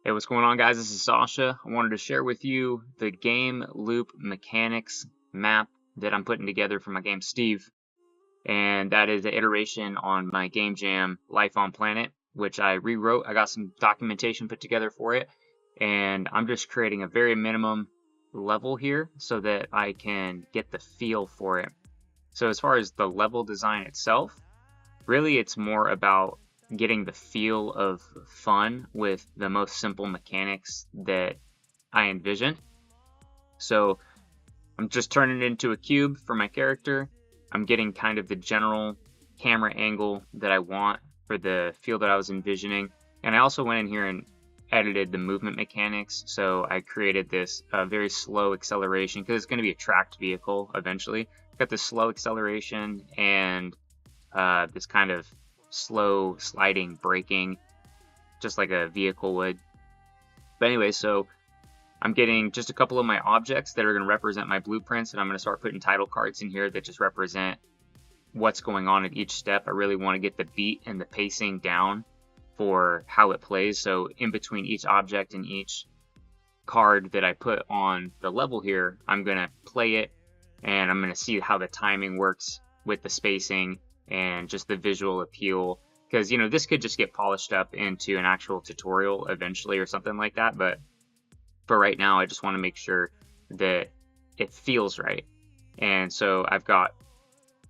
Hey, what's going on, guys? This is Sasha. I wanted to share with you the game loop mechanics map that I'm putting together for my game STEAV. And that is an iteration on my game jam Life on Planet, which I rewrote. I got some documentation put together for it. And I'm just creating a very minimum level here so that I can get the feel for it. So as far as the level design itself, really it's more about getting the feel of fun with the most simple mechanics that I envisioned. So I'm just turning it into a cube for my character. I'm getting kind of the general camera angle that I want for the feel that I was envisioning. And I also went in here and edited the movement mechanics. So I created this very slow acceleration because it's going to be a tracked vehicle eventually. Got this slow acceleration and this kind of slow sliding braking, just like a vehicle would. But anyway, so I'm getting just a couple of my objects that are going to represent my blueprints, and I'm going to start putting title cards in here that just represent what's going on at each step. I really want to get the beat and the pacing down for how it plays. So in between each object and each card that I put on the level here, I'm going to play it and I'm going to see how the timing works with the spacing and just the visual appeal, because this could just get polished up into an actual tutorial eventually or something like that, but for right now I just want to make sure that it feels right. And so I've got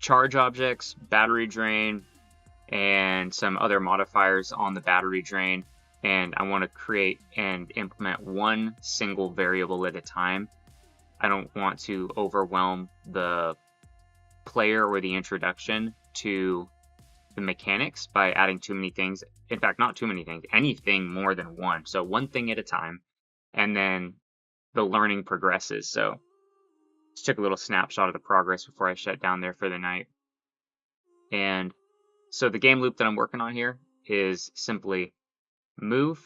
charge objects, battery drain, and some other modifiers on the battery drain, and I want to create and implement one single variable at a time. I don't want to overwhelm the player or the introduction to the mechanics by adding too many things. In fact, not too many things, anything more than one. So one thing at a time, and then the learning progresses. So just took a little snapshot of the progress before I shut down there for the night. And so the game loop that I'm working on here is simply move,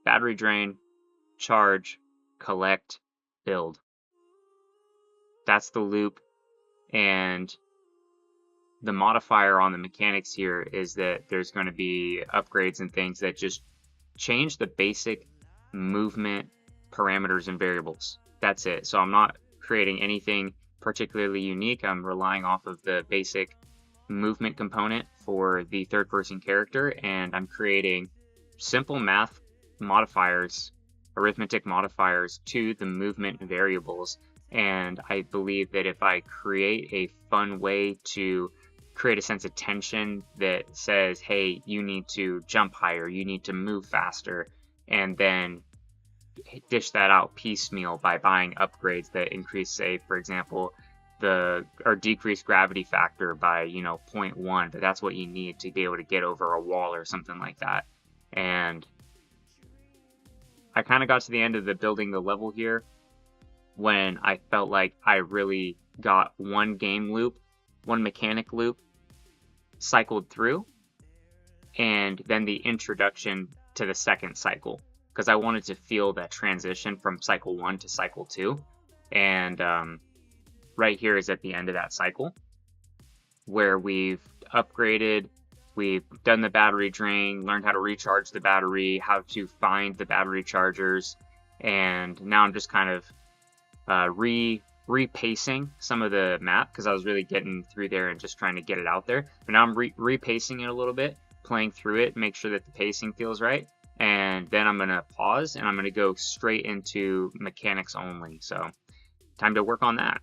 battery drain, charge, collect, build. That's the loop. And the modifier on the mechanics here is that there's going to be upgrades and things that just change the basic movement parameters and variables. That's it. So I'm not creating anything particularly unique. I'm relying off of the basic movement component for the third person character, and I'm creating simple math modifiers, arithmetic modifiers to the movement variables. And I believe that if I create a fun way to create a sense of tension that says, hey, you need to jump higher, you need to move faster, and then dish that out piecemeal by buying upgrades that increase, say, for example, or decrease gravity factor by 0.1, but that's what you need to be able to get over a wall or something like that. And I kind of got to the end of the building the level here when I felt like I really got one game loop, one mechanic loop cycled through, and then the introduction to the second cycle, because I wanted to feel that transition from cycle 1 to cycle 2. And right here is at the end of that cycle where we've upgraded, we've done the battery drain, learned how to recharge the battery, how to find the battery chargers, and now I'm just kind of repacing some of the map because I was really getting through there and just trying to get it out there. But now I'm repacing it a little bit, playing through it, make sure that the pacing feels right. And then I'm going to pause and I'm going to go straight into mechanics only. So time to work on that.